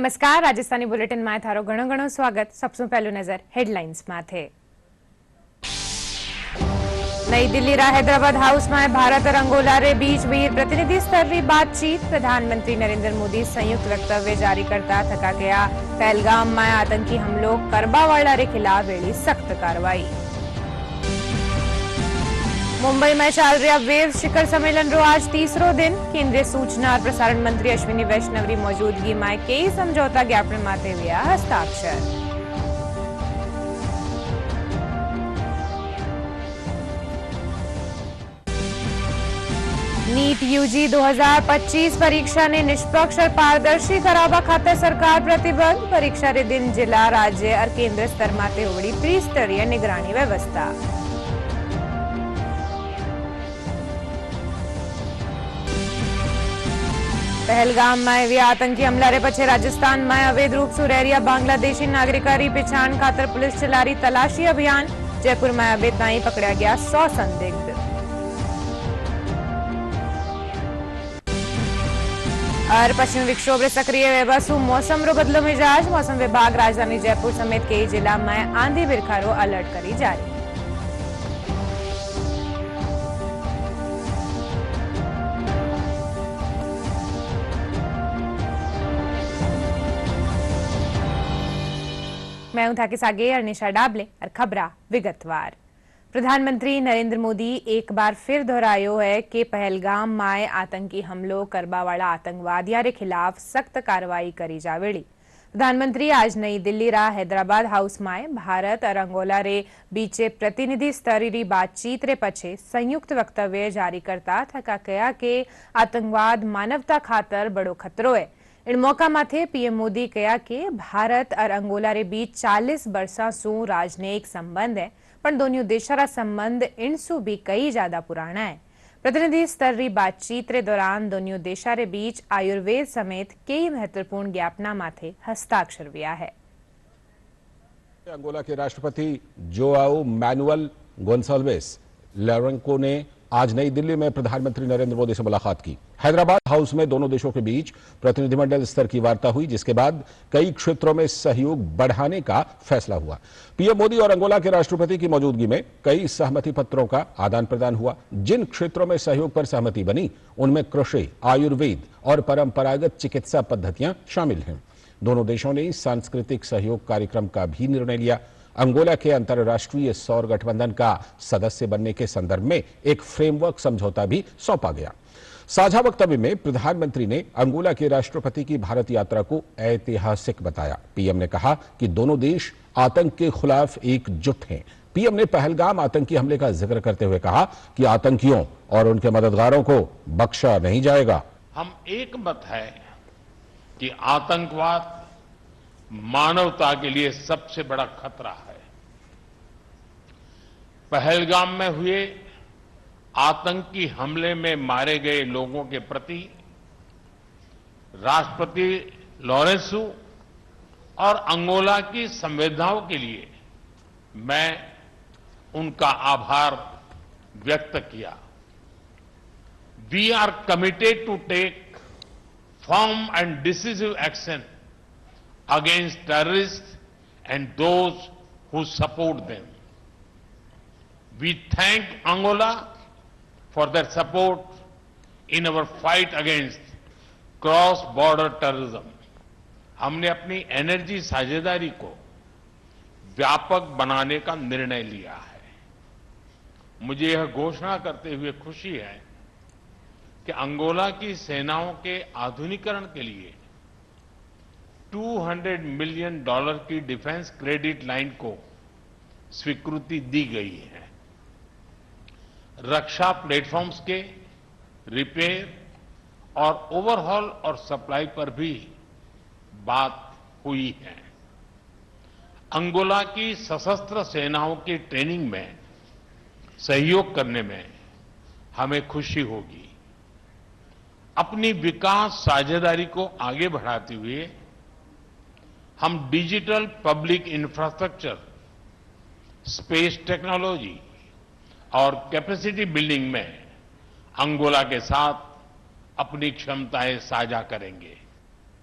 नमस्कार, राजस्थानी बुलेटिन में थारो घणो घणो स्वागत। सबसे पहलू नजर हेडलाइंस में थे। नई दिल्ली रा हैदराबाद हाउस में भारत और अंगोला रे बीच वीर प्रतिनिधि स्तर की बातचीत। प्रधानमंत्री नरेंद्र मोदी संयुक्त वक्तव्य जारी करता थका गया। पहलगाम में आतंकी हमलों करबा वाला रे खिलाफ वेली सख्त कार्रवाई। मुंबई में चल रहा वेव शिखर सम्मेलन रो आज तीसरो दिन। केंद्रीय सूचना और प्रसारण मंत्री अश्विनी वैष्णव री मौजूदगी में कई समझौता ज्ञापन माथे हुआ हस्ताक्षर। नीट यूजी 2025 परीक्षा ने निष्पक्ष और पारदर्शी करावा खाते सरकार प्रतिबद्ध। परीक्षा रे दिन जिला, राज्य और केंद्र स्तर माथे होवड़ी त्रिस्तरीय निगरानी व्यवस्था। पहलगाम में भी आतंकी हमला रे पछे राजस्थान में अवैध रूप से रह बांग्लादेशी नागरिका री पहचान खातर पुलिस चला रही तलाशी अभियान। जयपुर में अवैध ताई पकड़ा गया 100 संदिग्ध। और पश्चिमी विक्षोभ रे सक्रिय वेबसु मौसम रो बदलो मिजाज। मौसम विभाग राजधानी जयपुर समेत कई जिला में आंधी बिरखा रो अलर्ट करी जारी। मैं हूं थाकी सागे अर्निशा डाबले और खबरा विगतवार। प्रधानमंत्री नरेंद्र मोदी एक बार फिर दोहरायो है कि पहलगाम में आतंकी हमलों करबा वाला आतंकवादियों के खिलाफ सख्त कार्रवाई करी जावेड़ी। प्रधानमंत्री आज नई दिल्ली रा हैदराबाद हाउस में भारत और अंगोला रे बीचे प्रतिनिधि स्तर की बातचीत रे पछे संयुक्त वक्तव्य जारी करता थका कहा कि आतंकवाद मानवता खातर बड़ो खतरो है। इन मौका माथे पीएम मोदी कहा कि भारत और अंगोला रे बीच 40 वर्षा सु राजनयिक संबंध है, पर दोनों देशों रा संबंध इनसु भी कई ज्यादा पुराना है। प्रतिनिधि स्तर की बातचीत रे दौरान दोनों देशों रे बीच आयुर्वेद समेत कई महत्वपूर्ण ज्ञापना माथे हस्ताक्षर हुआ है। अंगोला के राष्ट्रपति जोआओ मैनुअल गोन्साल्वेस लोरेंको ने आज नई दिल्ली में प्रधानमंत्री नरेंद्र मोदी से मुलाकात की। हैदराबाद हाउस में दोनों देशों के बीच प्रतिनिधिमंडल स्तर की वार्ता हुई, जिसके बाद कई क्षेत्रों में सहयोग बढ़ाने का फैसला हुआ। पीएम मोदी और अंगोला के राष्ट्रपति की मौजूदगी में कई सहमति पत्रों का आदान प्रदान हुआ। जिन क्षेत्रों में सहयोग पर सहमति बनी उनमें कृषि, आयुर्वेद और परंपरागत चिकित्सा पद्धतियां शामिल हैं। दोनों देशों ने सांस्कृतिक सहयोग कार्यक्रम का भी निर्णय लिया। अंगोला के अंतर्राष्ट्रीय सौर गठबंधन का सदस्य बनने के संदर्भ में एक फ्रेमवर्क समझौता भी सौंपा गया। साझा वक्तव्य में प्रधानमंत्री ने अंगोला के राष्ट्रपति की भारत यात्रा को ऐतिहासिक बताया। पीएम ने कहा कि दोनों देश आतंक के खिलाफ एकजुट हैं। पीएम ने पहलगाम आतंकी हमले का जिक्र करते हुए कहा कि आतंकियों और उनके मददगारों को बख्शा नहीं जाएगा। हम एक मत है कि आतंकवाद मानवता के लिए सबसे बड़ा खतरा है। पहलगाम में हुए आतंकी हमले में मारे गए लोगों के प्रति राष्ट्रपति लोरेंसो और अंगोला की संवेदनाओं के लिए मैं उनका आभार व्यक्त किया। We are committed to take firm and decisive action against terrorists and those who support them. We thank Angola for their support in our fight against cross-border terrorism. हमने अपनी एनर्जी साझेदारी को व्यापक बनाने का निर्णय लिया है। मुझे यह घोषणा करते हुए खुशी है कि अंगोला की सेनाओं के आधुनिकीकरण के लिए $200 मिलियन की डिफेंस क्रेडिट लाइन को स्वीकृति दी गई है। रक्षा प्लेटफॉर्म्स के रिपेयर और ओवरहॉल और सप्लाई पर भी बात हुई है। अंगोला की सशस्त्र सेनाओं की ट्रेनिंग में सहयोग करने में हमें खुशी होगी। अपनी विकास साझेदारी को आगे बढ़ाते हुए हम digital public infrastructure, space technology और कैपेसिटी बिल्डिंग में अंगोला के साथ अपनी क्षमताएं साझा करेंगे।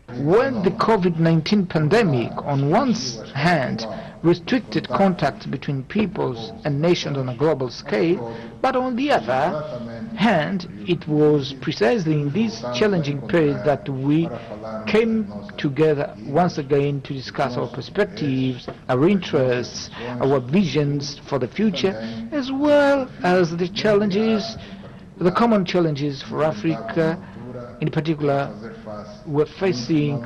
When the COVID-19 pandemic, on one hand, restricted contact between peoples and nations on a global scale, but on the other hand, it was precisely in this challenging period that we came together once again to discuss our perspectives, our interests, our visions for the future, as well as the challenges, the common challenges for Africa, in particular, we're facing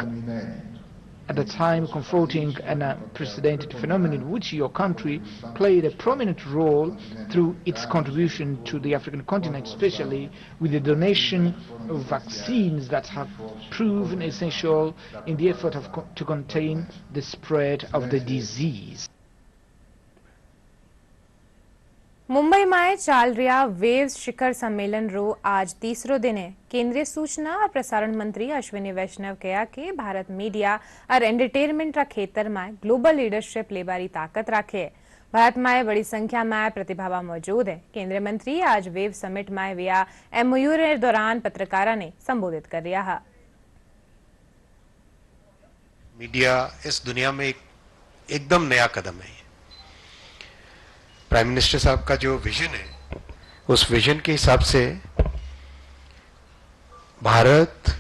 at the time confronting an unprecedented phenomenon in which your country played a prominent role through its contribution to the African continent, especially with the donation of vaccines that have proven essential in the effort to contain the spread of the disease. મુંબઈમાં ચાલ રહ્યા waves શિખર सम्मेलन आज तीसरो दिन है। केंद्रीय सूचना और प्रसारण मंत्री अश्विनी वैष्णव कहा कि भारत मीडिया और एंटरटेनमेंट खेतर में ग्लोबल लीडरशिप लेवारी ताकत राखे है। भारत में बड़ी संख्या में प्रतिभावा मौजूद है। केंद्रीय मंत्री आज वेव समिट में विया MOU के दौरान पत्रकारों ने संबोधित कर रहा। मीडिया इस दुनिया में एकदम नया कदम है। प्राइम मिनिस्टर साहब का जो विजन है, उस विजन के हिसाब से भारत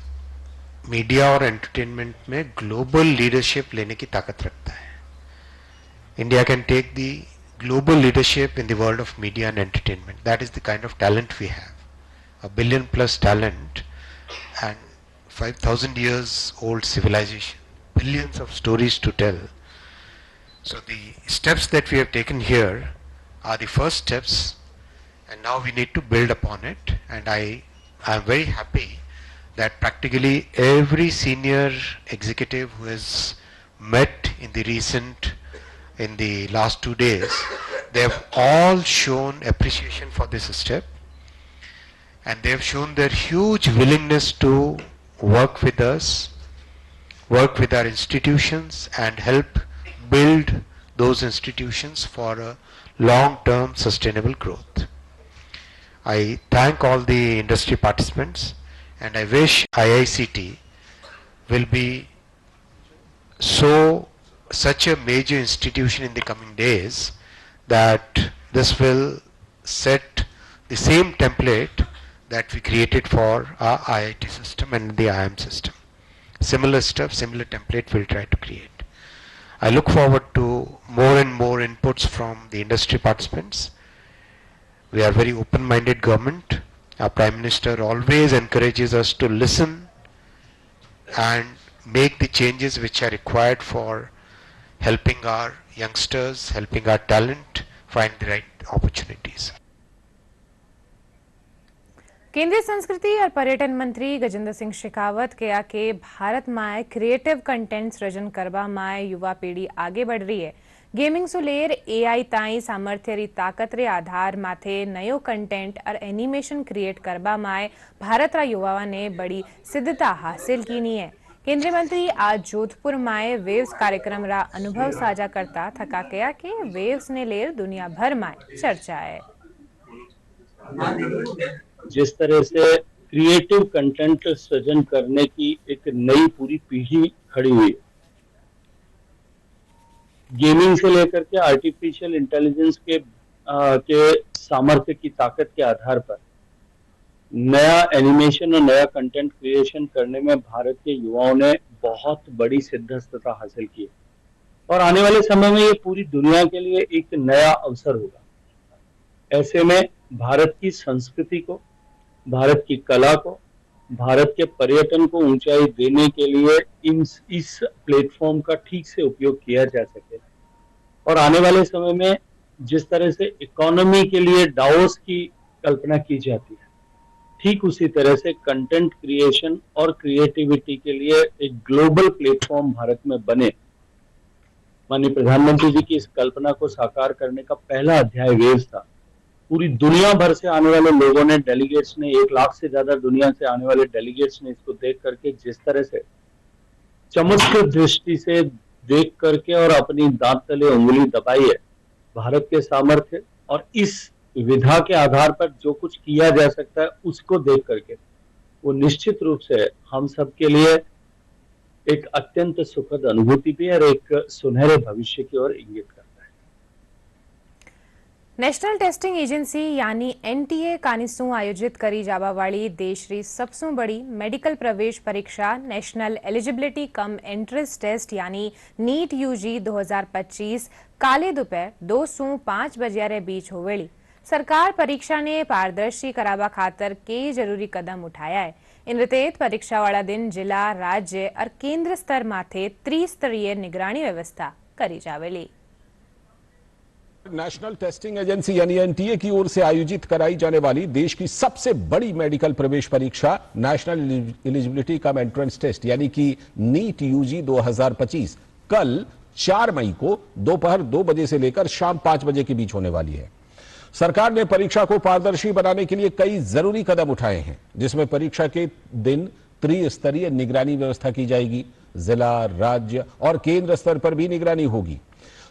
मीडिया और एंटरटेनमेंट में ग्लोबल लीडरशिप लेने की ताकत रखता है। India can take the global leadership in the world of media and entertainment. That is the kind of talent we have, a billion plus talent and 5,000 years old civilization, billions of stories to tell. So the steps that we have taken here are the first steps, and now we need to build upon it. And I am very happy that practically every senior executive who has met in the last 2 days, they have all shown appreciation for this step, and they have shown their huge willingness to work with us, work with our institutions, and help build those institutions for a long-term sustainable growth. I thank all the industry participants, and I wish IICT will be such a major institution in the coming days that this will set the same template that we created for our IIT system and the IIM system. Similar stuff, similar template we'll try to create. I look forward to more and more inputs from the industry participants. We are very open-minded government. Our Prime Minister always encourages us to listen and make the changes which are required for helping our youngsters, helping our talent find the right opportunities. केंद्रीय संस्कृति और पर्यटन मंत्री गजेंद्र सिंह शेखावत कहा कि भारत में creative content सृजन करवा में युवा पीढ़ी आगे बढ़ रही है। गेमिंग से लेर AI ताई सामर्थ्य री ताकत रे आधार माथे नयो कंटेंट और एनिमेशन क्रिएट करवा में भारत रा युवाओं ने बड़ी सिद्धता हासिल की है। केंद्रीय मंत्री आज जोधपुर में वेव्स कार्यक्रम रा अनुभव साझा करता थका कहा कि वेव्स ने लेर दुनिया भर में चर्चा है। जिस तरह से क्रिएटिव कंटेंट सृजन करने की एक नई पूरी पीढ़ी खड़ी हुई, गेमिंग से लेकर के आर्टिफिशियल इंटेलिजेंस के सामर्थ्य की ताकत के आधार पर नया एनिमेशन और नया कंटेंट क्रिएशन करने में भारत के युवाओं ने बहुत बड़ी सिद्धता हासिल की और आने वाले समय में ये पूरी दुनिया के लिए एक नया अवसर होगा। ऐसे में भारत की संस्कृति को, भारत की कला को, भारत के पर्यटन को ऊंचाई देने के लिए इस प्लेटफॉर्म का ठीक से उपयोग किया जा सके और आने वाले समय में जिस तरह से इकोनॉमी के लिए डाओस की कल्पना की जाती है, ठीक उसी तरह से कंटेंट क्रिएशन और क्रिएटिविटी के लिए एक ग्लोबल प्लेटफॉर्म भारत में बने। माननीय प्रधानमंत्री जी की इस कल्पना को साकार करने का पहला अध्याय वेव्स था। पूरी दुनिया भर से आने वाले लोगों ने, डेलीगेट्स ने, 1 लाख से ज्यादा दुनिया से आने वाले डेलीगेट्स ने इसको देख करके जिस तरह से चमत्कृत दृष्टि से देख करके और अपनी दांत तले उंगली दबाई है भारत के सामर्थ्य और इस विधा के आधार पर जो कुछ किया जा सकता है उसको देख करके, वो निश्चित रूप से हम सब के लिए एक अत्यंत सुखद अनुभूति भी और एक सुनहरे भविष्य की ओर इंगित करता है। नेशनल टेस्टिंग एजेंसी यानी एनटीए कानिसू आयोजित करी जावावाड़ी देशरी सबसू बड़ी मेडिकल प्रवेश परीक्षा national eligibility cum entrance test यानी नीट यूजी 2025 काले दोपहर 2 से 5 बजे बीच होवेली। सरकार परीक्षा ने पारदर्शी करावा खातर कई जरूरी कदम उठाया है। इन रितेत परीक्षा वाला दिन जिला, राज्य और केंद्र स्तर माथे त्रिस्तरीय निगरानी व्यवस्था करी जावेली। नेशनल टेस्टिंग एजेंसी यानी एनटीए की ओर से आयोजित कराई जाने वाली देश की सबसे बड़ी मेडिकल प्रवेश परीक्षा national eligibility cum entrance test यानी कि नीट यूजी 2025 कल 4 मई को दोपहर 2 बजे से लेकर शाम 5 बजे के बीच होने वाली है। सरकार ने परीक्षा को पारदर्शी बनाने के लिए कई जरूरी कदम उठाए हैं, जिसमें परीक्षा के दिन त्रिस्तरीय निगरानी व्यवस्था की जाएगी। जिला, राज्य और केंद्र स्तर पर भी निगरानी होगी।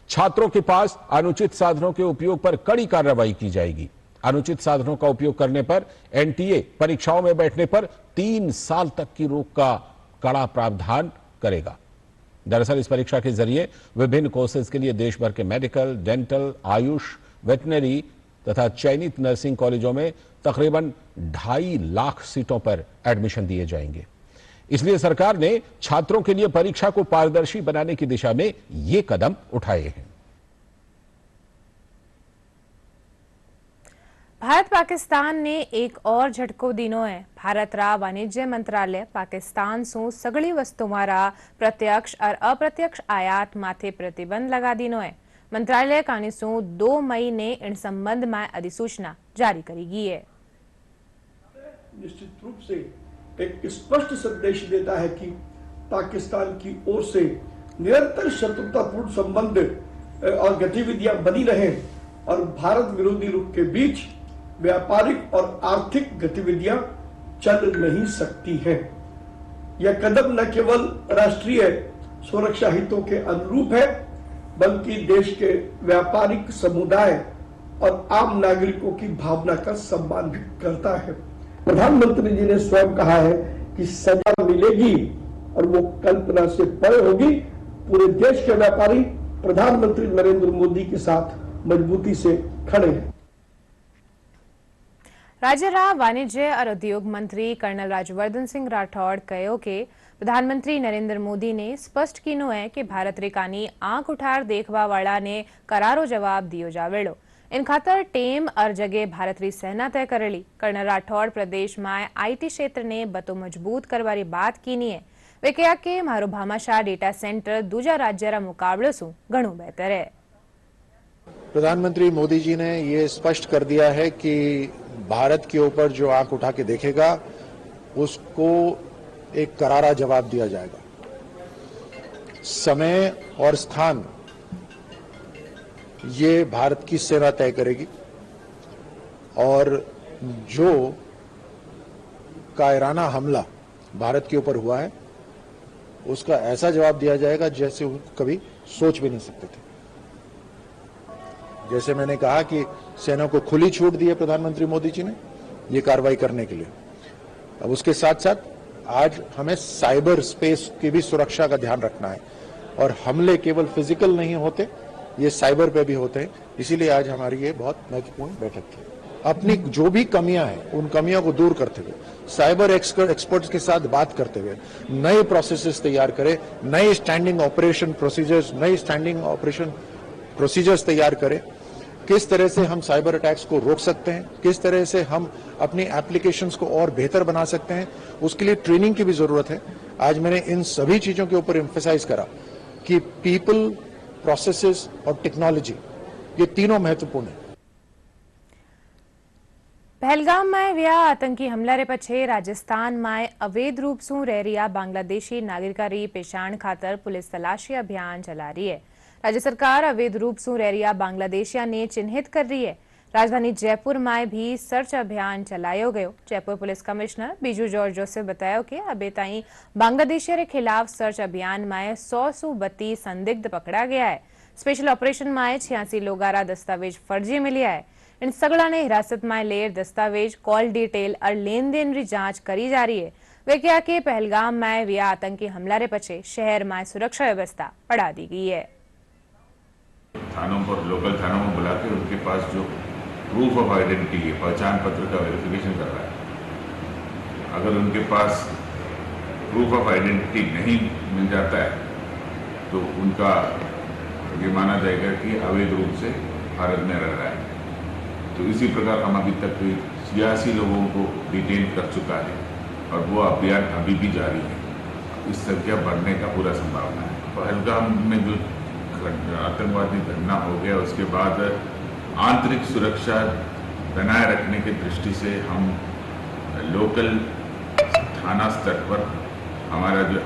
छात्रों के पास अनुचित साधनों के उपयोग पर कड़ी कार्रवाई की जाएगी। अनुचित साधनों का उपयोग करने पर एनटीए परीक्षाओं में बैठने पर 3 साल तक की रोक का कड़ा प्रावधान करेगा। दरअसल इस परीक्षा के जरिए विभिन्न कोर्सेज के लिए देश भर के मेडिकल, डेंटल, आयुष, वेटनरी तथा चयनित नर्सिंग कॉलेजों में तकरीबन 2.5 लाख सीटों पर एडमिशन दिए जाएंगे। इसलिए सरकार ने छात्रों के लिए परीक्षा को पारदर्शी बनाने की दिशा में ये कदम उठाए हैं। भारत पाकिस्तान ने एक और झटको दिनो है। भारत रा वाणिज्य मंत्रालय पाकिस्तान सु सगड़ी वस्तुओं रा प्रत्यक्ष और अप्रत्यक्ष आयात माथे प्रतिबंध लगा दिनो है। मंत्रालय कानिसु 2 मई ने इन संबंध में अधिसूचना जारी करेगी है। निश्चित रूप से एक स्पष्ट संदेश देता है कि पाकिस्तान की ओर से निरंतर शत्रुतापूर्ण संबंध और गतिविधियां बनी रहें और भारत विरोधी रुख के बीच व्यापारिक और आर्थिक गतिविधियां चल नहीं सकती हैं। यह कदम न केवल राष्ट्रीय सुरक्षा हितों के अनुरूप है, बल्कि देश के व्यापारिक समुदाय और आम नागरिकों की भावना का सम्मान भी करता है। प्रधानमंत्री जी ने स्वयं कहा है कि सजा मिलेगी और वो कल्पना से परे होगी। पूरे देश के व्यापारी प्रधानमंत्री नरेंद्र मोदी के साथ मजबूती से खड़े हैं। राज्य रा वाणिज्य और उद्योग मंत्री कर्नल राज्यवर्धन सिंह राठौड़ कहो कि प्रधानमंत्री नरेंद्र मोदी ने स्पष्ट कीनो है कि भारत रे कानी आंख उठार देखवा वाला ने करारो जवाब दियो जावेड़ो। इन खातर टेम और जगह भारत री सेना तय करेली। कर्नल राठौड़ प्रदेश में आईटी क्षेत्र ने बतो मजबूत करवारी बात कीनी है। वे कहा कि मारो भामाशाह डेटा सेंटर दूजा राज्य रा मुकाबले सु घणो बेहतर है। प्रधानमंत्री मोदी जी ने ये स्पष्ट कर दिया है कि भारत के ऊपर जो आंख उठा के देखेगा उसको एक करारा जवाब दिया जाएगा। समय और स्थान ये भारत की सेना तय करेगी और जो कायराना हमला भारत के ऊपर हुआ है उसका ऐसा जवाब दिया जाएगा जैसे वो कभी सोच भी नहीं सकते थे। जैसे मैंने कहा कि सेना को खुली छूट दी है प्रधानमंत्री मोदी जी ने ये कार्रवाई करने के लिए। अब उसके साथ साथ आज हमें साइबर स्पेस की भी सुरक्षा का ध्यान रखना है और हमले केवल फिजिकल नहीं होते, ये साइबर पे भी होते हैं। इसीलिए आज हमारी ये बहुत महत्वपूर्ण बैठक थी। अपनी जो भी कमियां हैं उन कमियों को दूर करते हुए, साइबर एक्सपर्ट्स के साथ बात करते हुए नए प्रोसेसेस तैयार करें, नए स्टैंडिंग ऑपरेशन प्रोसीजर्स तैयार करें। किस तरह से हम साइबर अटैक्स को रोक सकते हैं, किस तरह से हम अपनी एप्लीकेशंस को और बेहतर बना सकते हैं, उसके लिए ट्रेनिंग की भी जरूरत है। आज मैंने इन सभी चीजों के ऊपर एम्फेसाइज करा कि पीपल, प्रोसेसेस और टेक्नोलॉजी ये तीनों महत्वपूर्ण है। पहलगाम में व्या आतंकी हमला रे पछे राजस्थान में अवैध रूप से रह रिया बांग्लादेशी नागरिका री पेशान खातर पुलिस तलाशी अभियान चला रही है। राज्य सरकार अवैध रूप से रह रिया बांग्लादेशिया ने चिन्हित कर रही है। राजधानी जयपुर में भी सर्च अभियान चलायो गयो। Jaipur police commissioner Biju George Joseph बताया कि अबे ताई बांग्लादेशिया के खिलाफ सर्च अभियान में 100 संदिग्ध पकड़ा गया है। स्पेशल ऑपरेशन में 86 लोगारा दस्तावेज फर्जी मिलिया है। इन सगड़ा ने हिरासत में लेर दस्तावेज, कॉल डिटेल और लेन देन री जांच करी जा रही है। वेकिया के पहलगाम में विया आतंकी हमला रे पछे शहर में सुरक्षा व्यवस्था बढ़ा दी गई है। थानों पर, लोकल थानों में बुला के उनके पास जो प्रूफ ऑफ आइडेंटिटी है, पहचान पत्र का वेरिफिकेशन कर रहा है। अगर उनके पास प्रूफ ऑफ आइडेंटिटी नहीं मिल जाता है तो उनका ये माना जाएगा कि अवैध रूप से भारत में रह रहा है। तो इसी प्रकार हम अभी तक 86 लोगों को डिटेन कर चुका है और वो अभियान अभी भी जारी है। इस संख्या बढ़ने का पूरा संभावना है। पहलगाम में जो आतंकवादी घटना हो गया उसके बाद आंतरिक सुरक्षा बनाए रखने की दृष्टि से हम लोकल थाना स्तर पर हमारा जो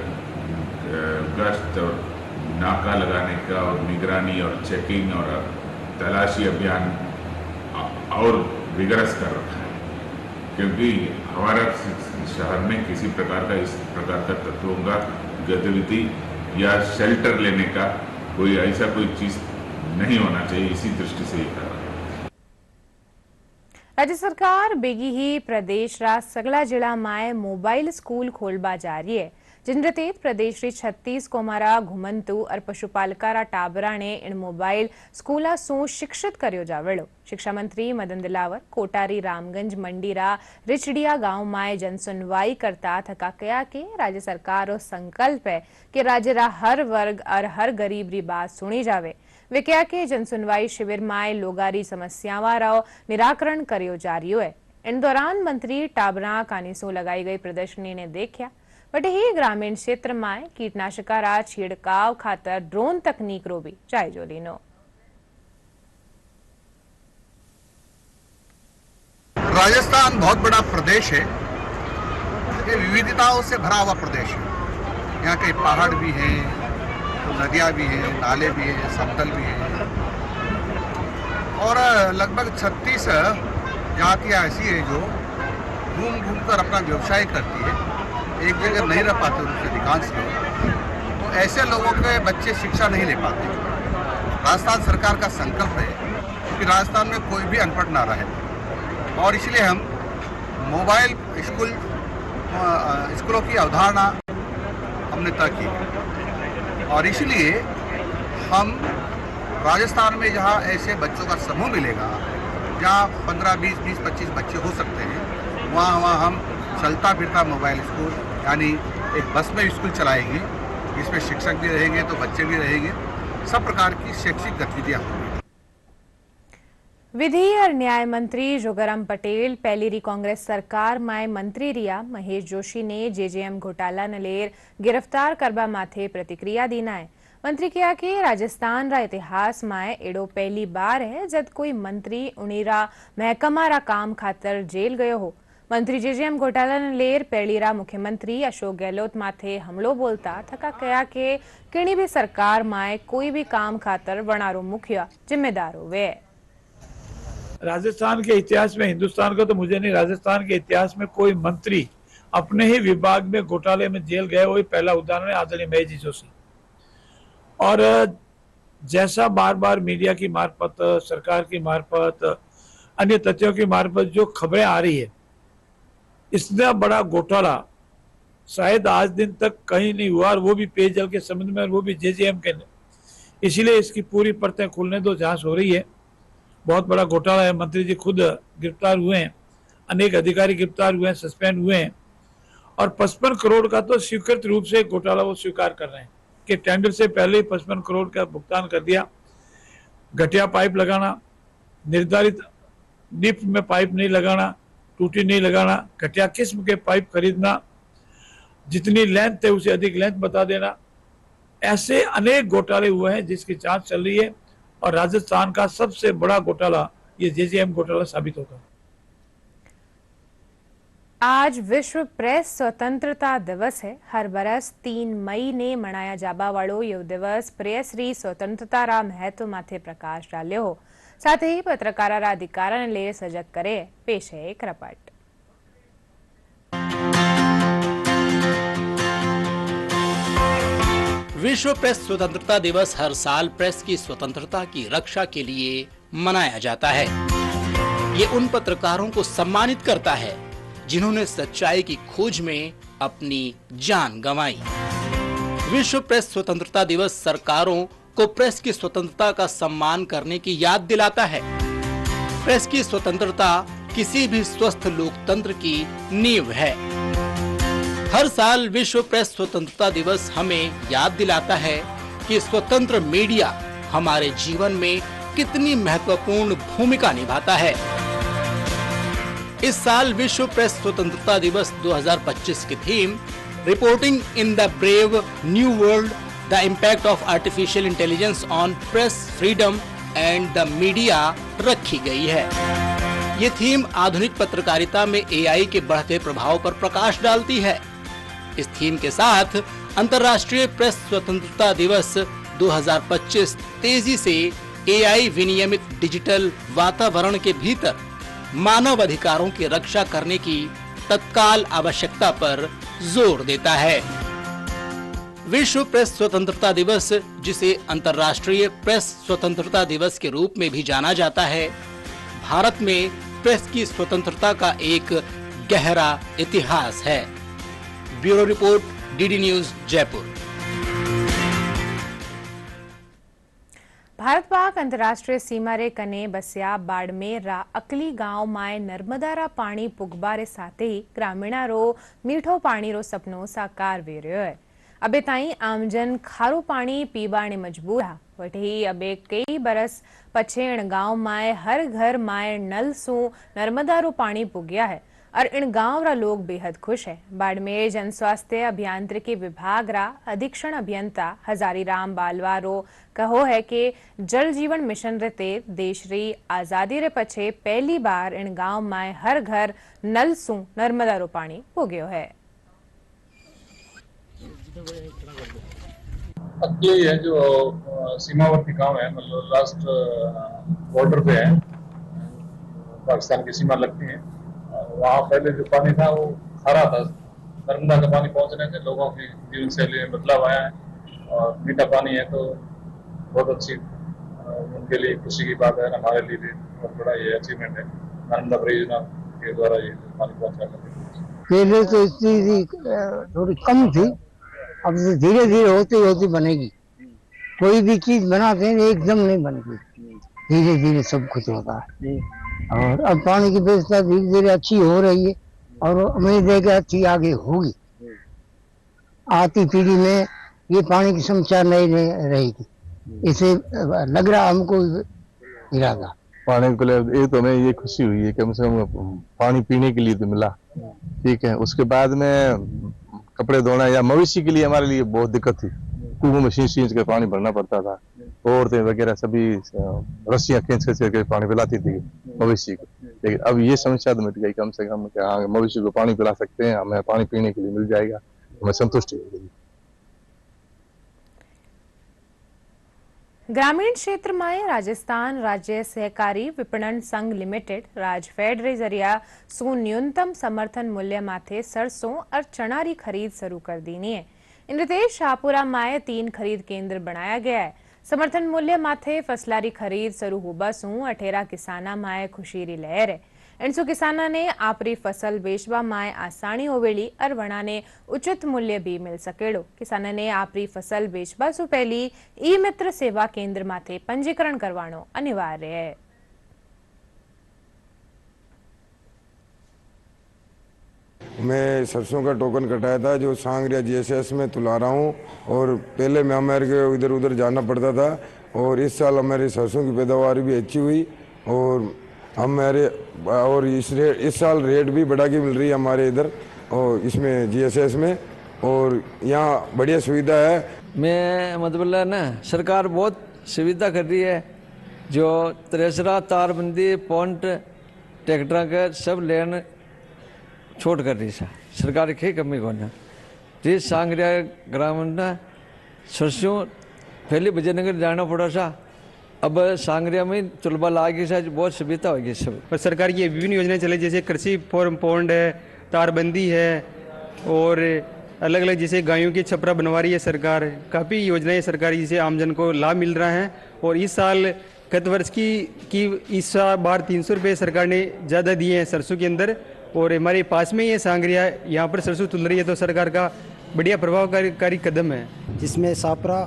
गश्त और नाका लगाने का और निगरानी और चेकिंग और तलाशी अभियान और विगरस कर रखा है, क्योंकि हमारा शहर में किसी प्रकार का इस प्रकार का तत्वों का गतिविधि या शेल्टर लेने का ऐसा कोई चीज नहीं होना चाहिए। इसी दृष्टि से ही कर रहा है। राज्य सरकार बेगी ही प्रदेश रा सगला जिला में मोबाइल स्कूल खोलबा जा रही है, जिन रतेत प्रदेश री 36 कोमारा घुमंतु और पशुपालका रा टाबरा ने इन मोबाइल स्कूला सु शिक्षित कर्यो जावेलो। शिक्षा मंत्री मदन दिलावर कोटारी रामगंज मंडी रा रिचडिया गांव में जनसुनवाई करता थका कया के राज्य सरकार रो संकल्प है कि राज्य रा हर वर्ग और हर गरीब री बात सुनी जावे। वे क्या के जनसुनवाई शिविर में लोगारी समस्यावां रो निराकरण कर्यो जा रही है। इन दौरान मंत्री टाबरा कानीसो लगाई गई प्रदर्शनी ने देखा बट ही ग्रामीण क्षेत्र में कीटनाशका रा छिड़काव खातर ड्रोन तकनीक रो भी जायजो लीनो। राजस्थान बहुत बड़ा प्रदेश है, ये विविधताओं से भरा हुआ प्रदेश है। यहाँ के पहाड़ भी हैं, नदियाँ भी हैं, नाले भी हैं, समतल भी हैं और लगभग 36 जातियाँ ऐसी है जो घूम घूम कर अपना व्यवसाय करती है। एक जगह नहीं रह पाते उनसे अधिकांश लोग, तो ऐसे लोगों के बच्चे शिक्षा नहीं ले पाते। राजस्थान सरकार का संकल्प है कि राजस्थान में कोई भी अनपढ़ ना रहे और इसलिए हम मोबाइल स्कूलों की अवधारणा हमने तय की और इसलिए हम राजस्थान में जहाँ ऐसे बच्चों का समूह मिलेगा जहाँ 15, 20, 25 बच्चे हो सकते हैं, वहाँ हम चलता फिरता मोबाइल स्कूल यानी एक बस में स्कूल चलाएंगे, इसमें शिक्षक भी रहेंगे तो बच्चे भी रहेंगे, सब प्रकार की शैक्षिक गतिविधियाँ होंगी। विधि और न्याय मंत्री जोगाराम पटेल पहली री कांग्रेस सरकार में मंत्री रिया महेश जोशी ने जेजेएम घोटाला न लेर गिरफ्तार करबा माथे प्रतिक्रिया दीना है। मंत्री कहा कि राजस्थान रा इतिहास में एडो पहली बार है जब कोई मंत्री उनीरा महकमा रा काम खातर जेल गयो हो। मंत्री जेजेएम घोटाला न लेर पहली रा मुख्यमंत्री अशोक गहलोत माथे हमलो बोलता थका कया के किणी भी सरकार में कोई भी काम खातर वणारो मुखिया जिम्मेदार होवे। राजस्थान के इतिहास में, हिंदुस्तान का तो मुझे नहीं, राजस्थान के इतिहास में कोई मंत्री अपने ही विभाग में घोटाले में जेल गए, वही पहला उदाहरण है आदरणीय महेश जी जोशी। और जैसा बार बार मीडिया की मार्फत, सरकार की मार्फत, अन्य तथ्यों की मार्फत जो खबरें आ रही है, इतना बड़ा घोटाला शायद आज दिन तक कहीं नहीं हुआ और वो भी पेयजल के संबंध में और वो भी जेजेएम के। इसीलिए इसकी पूरी परतें खुलने दो, जांच हो रही है। बहुत बड़ा घोटाला है, मंत्री जी खुद गिरफ्तार हुए हैं, अनेक अधिकारी गिरफ्तार हुए हैं, सस्पेंड हुए हैं और 55 करोड़ का तो स्वीकृत रूप से घोटाला वो स्वीकार कर रहे हैं कि टेंडर से पहले ही 55 करोड़ का भुगतान कर दिया। घटिया पाइप लगाना, निर्धारित डिप में पाइप नहीं लगाना, टूटी नहीं लगाना, घटिया किस्म के पाइप खरीदना, जितनी लेंथ है उसे अधिक लेंथ बता देना, ऐसे अनेक घोटाले हुए हैं जिसकी जांच चल रही है और राजस्थान का सबसे बड़ा घोटाला ये जेजेएम घोटाला साबित होगा। आज विश्व प्रेस स्वतंत्रता दिवस है। हर बरस 3 मई ने मनाया जाबा वालो यो दिवस प्रेस री स्वतंत्रता रा महत्व माथे प्रकाश डाल्यो हो, साथ ही पत्रकारा रा अधिकार ने ले सजग करे। पेश है एक रिपोर्ट। विश्व प्रेस स्वतंत्रता दिवस हर साल प्रेस की स्वतंत्रता की रक्षा के लिए मनाया जाता है। ये उन पत्रकारों को सम्मानित करता है जिन्होंने सच्चाई की खोज में अपनी जान गंवाई। विश्व प्रेस स्वतंत्रता दिवस सरकारों को प्रेस की स्वतंत्रता का सम्मान करने की याद दिलाता है। प्रेस की स्वतंत्रता किसी भी स्वस्थ लोकतंत्र की नींव है। हर साल विश्व प्रेस स्वतंत्रता दिवस हमें याद दिलाता है कि स्वतंत्र मीडिया हमारे जीवन में कितनी महत्वपूर्ण भूमिका निभाता है। इस साल विश्व प्रेस स्वतंत्रता दिवस 2025 की theme reporting in the brave new world, the impact of artificial intelligence on press freedom and the media रखी गई है। ये थीम आधुनिक पत्रकारिता में एआई के बढ़ते प्रभाव पर प्रकाश डालती है। इस थीम के साथ अंतर्राष्ट्रीय प्रेस स्वतंत्रता दिवस 2025 तेजी से एआई विनियमित डिजिटल वातावरण के भीतर मानव अधिकारों की रक्षा करने की तत्काल आवश्यकता पर जोर देता है। विश्व प्रेस स्वतंत्रता दिवस, जिसे अंतर्राष्ट्रीय प्रेस स्वतंत्रता दिवस के रूप में भी जाना जाता है, भारत में प्रेस की स्वतंत्रता का एक गहरा इतिहास है। Bureau report, DD news, Jaipur. Bharat Pak अंतर्राष्ट्रीय सीमा रे कने बस्या बाड़मेर रा अकली गांव माय नर्मदा रा पाणी पुगबारे साथे ही ग्रामीणा रो मीठो पाणी रो सपनो साकार वे रह्यो है। अबे ताई आमजन खारो पाणी पीवाने मजबूर हा। वटे ही अबे कई बरस पछेण गांव माय हर घर माय नल सु नर्मदा रो पाणी पुग्या है और इन गांव रा लोग बेहद खुश है। बाड़मेर जन स्वास्थ्य अभियांत्रिकी विभाग रा अधीक्षण अभियंता हजारीराम बालवा रो कहो है कि जल जीवन मिशन रे ते देश री आजादी रे पछे पहली बार इन गांव में हर घर नल सु नर्मदा रो पानी पुग्यो है। अकली है जो सीमावर्ती गांव है, मतलब लास्ट बॉर्डर पे है, पाकिस्तान की सीमा लगती है। वहाँ पहले जो पानी था वो खारा था। नर्मदा का पानी पहुंचने से लोगों की जीवन शैली में बदलाव आया है और मीठा पानी है तो बहुत अच्छी उनके लिए खुशी की बात है। हमारे लिए भी बहुत बड़ा ये अचीवमेंट है नर्मदा परियोजना के द्वारा ये पानी पहुंचाना। पहले तो स्थिति थोड़ी कम थी, अब धीरे धीरे होती होती बनेगी। कोई भी चीज बनाते हैं एकदम नहीं बनती, धीरे धीरे सब कुछ होता है। और अब पानी की व्यवस्था धीरे धीरे अच्छी हो रही है और उम्मीद है कि अच्छी आगे होगी। आती पीढ़ी में ये पानी की समस्या नहीं रहेगी, इसे लग रहा हमको इरादा। पानी को ये तो हमें ये खुशी हुई है, कम से कम पानी पीने के लिए तो मिला। ठीक है, उसके बाद में कपड़े धोना या मवेशी के लिए हमारे लिए बहुत दिक्कत थी। कुओं में सींच के पानी भरना पड़ता था। औरतें वगैरह सभी रस्सियां खींच के पानी पिलाती थी मवेशी को। लेकिन अब ये समस्या तो मिट गई, कम से कम हाँ मवेशी को पानी पिला सकते हैं, हमें पानी पीने के लिए मिल जाएगा, हमें संतुष्टि होगी। ग्रामीण क्षेत्र में राजस्थान राज्य सहकारी विपणन संघ लिमिटेड राजफेड रे जरिया सु न्यूनतम समर्थन मूल्य माथे सरसों और चना री खरीद शुरू कर दीनी है। इन शाहपुरा में 3 खरीद केंद्र बनाया गया है। समर्थन मूल्य माथे फसलारी खरीद शुरू होबा सु अठेरा किसाना माए खुशी री लहर है। इनसु किसाना ने आपरी फसल बेचवा माए आसानी होवेली और वणा ने उचित मूल्य भी मिल सकेड़ो। किसाना ने आपरी फसल बेचवा सु पहली ई मित्र सेवा केंद्र माथे पंजीकरण करवानो अनिवार्य है। मैं सरसों का टोकन कटाया था जो सांगरिया जीएसएस में तुला रहा हूँ और पहले मैं हमारे को इधर उधर जाना पड़ता था और इस साल हमारी सरसों की पैदावार भी अच्छी हुई और हमारे और इस साल रेट भी बढ़ा के मिल रही है हमारे इधर और इसमें जीएसएस में और यहाँ बढ़िया सुविधा है। मैं मतलब ना सरकार बहुत सुविधा कर रही है, जो त्रेसरा तारबंदी पॉइंट ट्रैक्टर के सब लेन छोट कर रही है सरकार की कमी को ना। जी सांगरिया ग्रामीण ना सरसों पहले विजयनगर जाना पड़ा सा, अब सांगरिया में तुलबा लागी सा, बहुत सुविधा होगी सब। और सरकार की विभिन्न योजनाएं चले, जैसे कृषि फॉर्म पॉन्ड है, तारबंदी है और अलग अलग जैसे गायों की छपरा बनवा रही है सरकार। काफ़ी योजनाएं सरकारी जिसे आमजन को लाभ मिल रहा है। और इस साल गत वर्ष की इस बार 300 रुपये सरकार ने ज़्यादा दिए हैं सरसों के अंदर और हमारे पास में ही है सांगरिया, यहाँ पर सरसों तुल रही है, तो सरकार का बढ़िया प्रभावकारी कदम है। जिसमें सापरा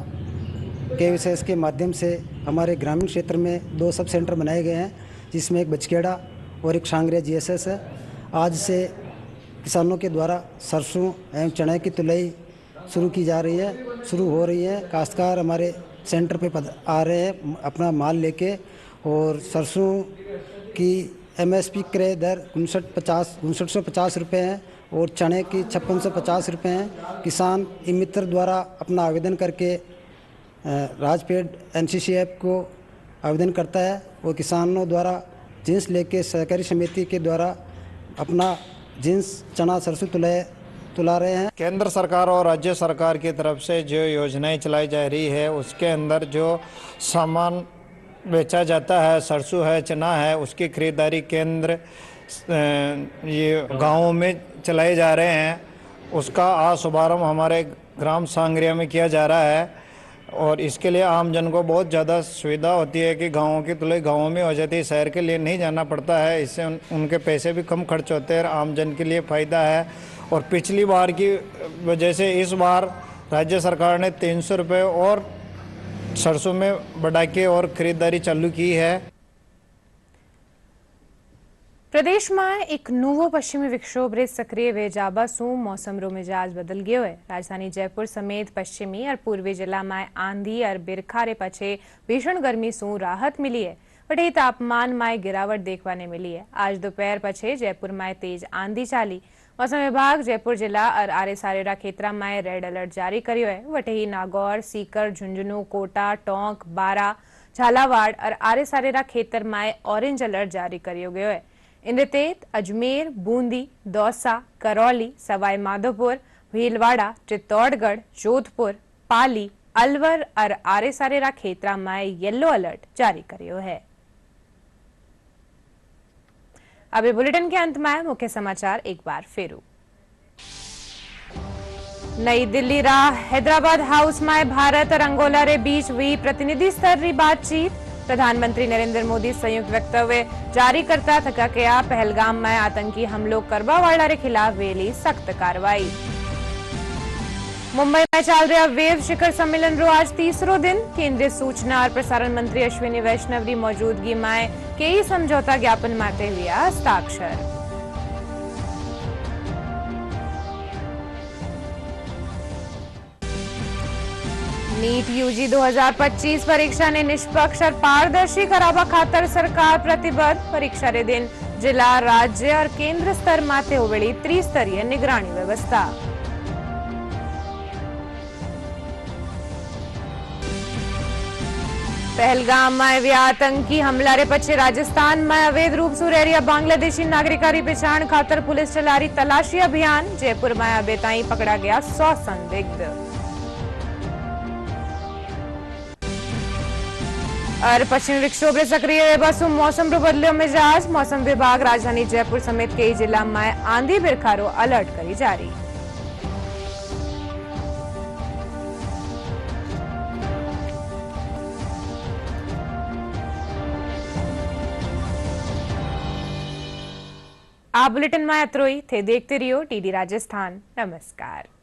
के विशेष के माध्यम से हमारे ग्रामीण क्षेत्र में 2 सब सेंटर बनाए गए हैं, जिसमें एक बचकेड़ा और एक सांगरिया जीएसएस है। आज से किसानों के द्वारा सरसों एवं चने की तुलाई शुरू की जा रही है, शुरू हो रही है। काश्तकार हमारे सेंटर पे आ रहे हैं अपना माल लेके, और सरसों की एमएसपी क्रय दर 5950 रुपये है और चने की 5650 रुपये हैं। किसान ई-मित्र द्वारा अपना आवेदन करके राजपेड एनसीसी ऐप को आवेदन करता है और किसानों द्वारा जिन्स लेके सहकारी समिति के द्वारा अपना जिन्स चना सरसों तुला रहे हैं। केंद्र सरकार और राज्य सरकार की तरफ से जो योजनाएं चलाई जा रही है, उसके अंदर जो सामान बेचा जाता है, सरसों है, चना है, उसकी खरीदारी केंद्र ये गाँवों में चलाए जा रहे हैं। उसका आज शुभारंभ हमारे ग्राम सांगरिया में किया जा रहा है और इसके लिए आम जन को बहुत ज़्यादा सुविधा होती है कि गाँवों की तुलाई गाँवों में हो जाती है, शहर के लिए नहीं जाना पड़ता है। इससे उनके पैसे भी कम खर्च होते हैं और आम जन के लिए फ़ायदा है। और पिछली बार की वजह से इस बार राज्य सरकार ने 300 रुपये और सरसों में बढ़ा के और खरीदारी चालू की है। પ્રદેશમાં એક નવો પશ્ચિમી વિક્ષોભ સક્રિય વેજાબા શું મોસમરો મિજાજ બદલ ગયો है। राजधानी जयपुर समेत पश्चिमी और पूर्वी जिला में आंधी और बिरखारे पछे भीषण गर्मी सू राहत मिली है। वही तापमान में गिरावट देखने ने मिली है। आज दोपहर पछे जयपुर में तेज आंधी चाली। मौसम विभाग जयपुर जिला और आरे सारेरा क्षेत्र में रेड अलर्ट जारी कर्यो है। वही नागौर, सीकर, झुंझुनू, कोटा, टोंक, बारा, झालावाड़ और आरे सारेरा क्षेत्र में ऑरेंज अलर्ट जारी कर्यो गयो है। इंद्रतेत, अजमेर, बूंदी, दौसा, करौली, सवाई माधोपुर, भीलवाड़ा, चित्तौड़गढ़, जोधपुर, पाली, अलवर और आरे सारेरा क्षेत्र में येलो अलर्ट जारी कर्यो है। अब बुलेटिन के अंत में मुख्य समाचार एक बार फिर। नई दिल्ली रा हैदराबाद हाउस में भारत और अंगोला रे बीच हुई प्रतिनिधि स्तर की बातचीत। प्रधानमंत्री नरेंद्र मोदी संयुक्त वक्तव्य जारी करता थका कहा पहलगाम में आतंकी हमलों करवा वाला रे खिलाफ वेली सख्त कार्रवाई। मुंबई में चल रहा वेव शिखर सम्मेलन रो आज तीसरो दिन। केंद्रीय सूचना और प्रसारण मंत्री अश्विनी वैष्णव की मौजूदगी में कई समझौता ज्ञापन माटे हुए हस्ताक्षर। नीट यूजी 2025 परीक्षा ने निष्पक्ष और पारदर्शी करावा खातर सरकार प्रतिबद्ध। परीक्षा रे दिन जिला, राज्य और केंद्र स्तर माथे होवेली त्रिस्तरीय निगरानी व्यवस्था। पहलगाम में हुए आतंकी हमला रे पछे राजस्थान में अवैध रूप से रह बांग्लादेशी नागरिका री पहचान खातर पुलिस चला रही तलाशी अभियान। जयपुर में अबे ताई पकड़ा गया 100 संदिग्ध। और पश्चिमी विक्षोभ सक्रिय बसु मौसम रो बदलो मिजाज। मौसम विभाग राजधानी जयपुर समेत कई जिला में आंधी बिरखारो अलर्ट करी जारी। आ बुलेटिन में अत्रोई थे। देखते रहियो टीडी राजस्थान। नमस्कार।